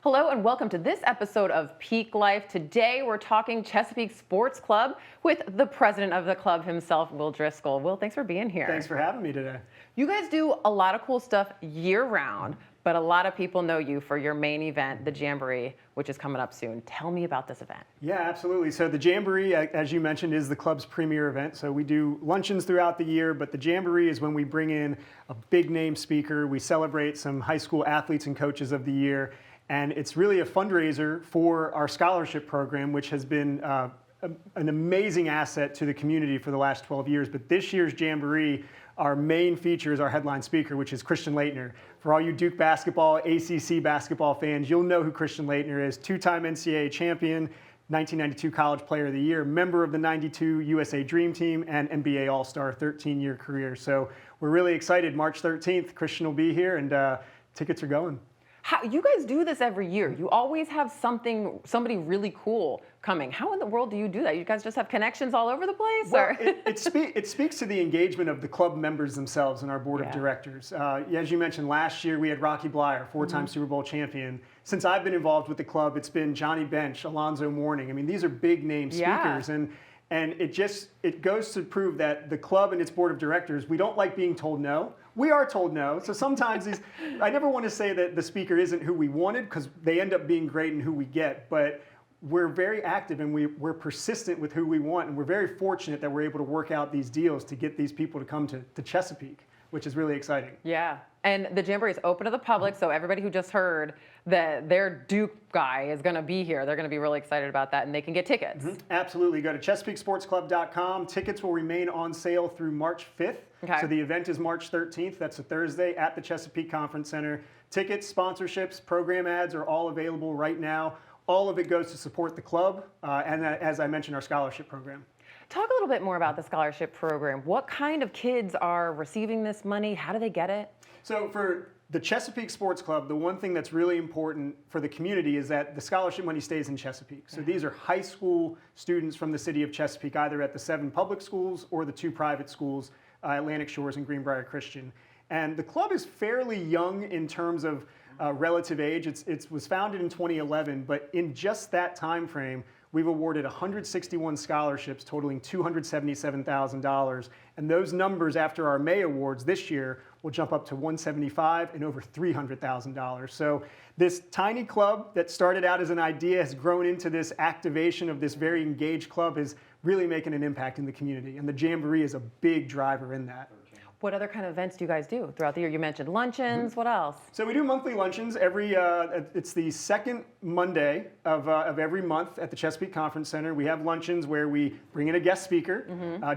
Hello and welcome to this episode of Peak Life. Today we're talking Chesapeake Sports Club with the president of the club himself, Will Driscoll. Will, thanks for being here. Thanks for having me today. You guys do a lot of cool stuff year-round, but a lot of people know you for your main event, the Jamboree, which is coming up soon. Tell me about this event. Yeah, absolutely. So the Jamboree, as you mentioned, is the club's premier event. So we do luncheons throughout the year, but the Jamboree is when we bring in a big name speaker. We celebrate some high school athletes and coaches of the year. And it's really a fundraiser for our scholarship program, which has been an amazing asset to the community for the last 12 years. But this year's Jamboree, our main feature is our headline speaker, which is Christian Laettner. For all you Duke basketball, ACC basketball fans, you'll know who Christian Laettner is. Two-time NCAA champion, 1992 College Player of the Year, member of the 92 USA Dream Team, and NBA All-Star 13-year career. So we're really excited. March 13th, Christian will be here, and tickets are going. You guys do this every year. You always have somebody really cool coming. How in the world do you do that? You guys just have connections all over the place? Well, it speaks to the engagement of the club members themselves and our board of directors. As you mentioned, last year we had Rocky Bleier, four-time Super Bowl champion. Since I've been involved with the club, it's been Johnny Bench, Alonzo Mourning. I mean, these are big name speakers. And it goes to prove that the club and its board of directors, we don't like being told no. We are told no. So sometimes I never want to say that the speaker isn't who we wanted, because they end up being great in who we get. But we're very active and we're persistent with who we want. And we're very fortunate that we're able to work out these deals to get these people to come to Chesapeake, which is really exciting. Yeah. And the Jamboree is open to the public, so everybody who just heard that their Duke guy is going to be here, they're going to be really excited about that, and they can get tickets. Absolutely. Go to ChesapeakeSportsClub.com. Tickets will remain on sale through March 5th. Okay. So the event is March 13th. That's a Thursday at the Chesapeake Conference Center. Tickets, sponsorships, program ads are all available right now. All of it goes to support the club and, as I mentioned, our scholarship program. Talk a little bit more about the scholarship program. What kind of kids are receiving this money? How do they get it? So for the Chesapeake Sports Club, the one thing that's really important for the community is that the scholarship money stays in Chesapeake. So these are high school students from the city of Chesapeake, either at the 7 public schools or the 2 private schools, Atlantic Shores and Greenbrier Christian. And the club is fairly young in terms of relative age. It was founded in 2011, but in just that time frame, we've awarded 161 scholarships totaling $277,000. And those numbers after our May awards this year will jump up to 175 and over $300,000. So this tiny club that started out as an idea has grown into this activation of this very engaged club, is really making an impact in the community. And the Jamboree is a big driver in that. What other kind of events do you guys do throughout the year? You mentioned luncheons. What else? So we do monthly luncheons it's the second Monday of every month at the Chesapeake Conference Center. We have luncheons where we bring in a guest speaker.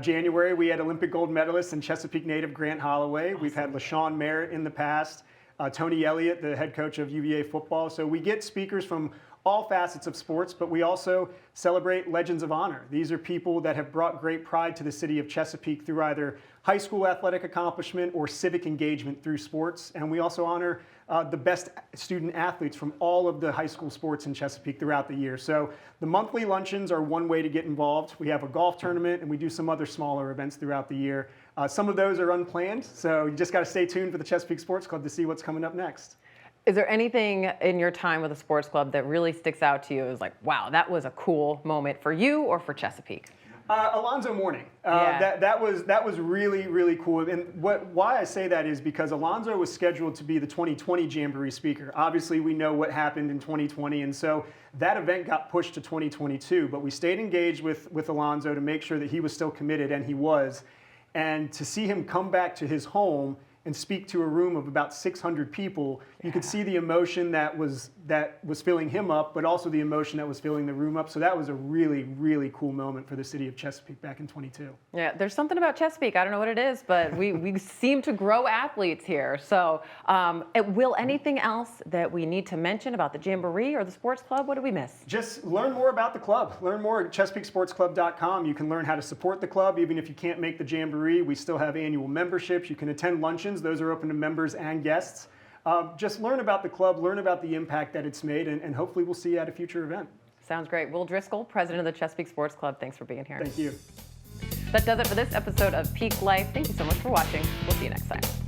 January, we had Olympic gold medalist and Chesapeake native Grant Holloway. Awesome. We've had LaShawn Merritt in the past, Tony Elliott, the head coach of UVA football. So we get speakers from all facets of sports, but we also celebrate Legends of Honor. These are people that have brought great pride to the city of Chesapeake through either high school athletic accomplishment or civic engagement through sports. And we also honor the best student athletes from all of the high school sports in Chesapeake throughout the year. So the monthly luncheons are one way to get involved. We have a golf tournament and we do some other smaller events throughout the year. Some of those are unplanned, so you just got to stay tuned for the Chesapeake Sports Club to see what's coming up next. Is there anything in your time with the sports club that really sticks out to you as like, wow, that was a cool moment for you or for Chesapeake? Alonzo Mourning. That was really, really cool. And why I say that is because Alonzo was scheduled to be the 2020 Jamboree speaker. Obviously, we know what happened in 2020, and so that event got pushed to 2022. But we stayed engaged with Alonzo to make sure that he was still committed, and he was. And to see him come back to his home and speak to a room of about 600 people, you could see the emotion that was filling him up, but also the emotion that was filling the room up. So that was a really, really cool moment for the city of Chesapeake back in 22. Yeah, there's something about Chesapeake. I don't know what it is, but we seem to grow athletes here. So will anything else that we need to mention about the Jamboree or the sports club? What did we miss? Just learn more about the club. Learn more at ChesapeakeSportsClub.com. You can learn how to support the club. Even if you can't make the Jamboree, we still have annual memberships. You can attend luncheons. Those are open to members and guests. Just learn about the club, learn about the impact that it's made, and hopefully we'll see you at a future event. Sounds great. Will Driscoll, president of the Chesapeake Sports Club, thanks for being here. Thank you. That does it for this episode of Peak Life. Thank you so much for watching. We'll see you next time.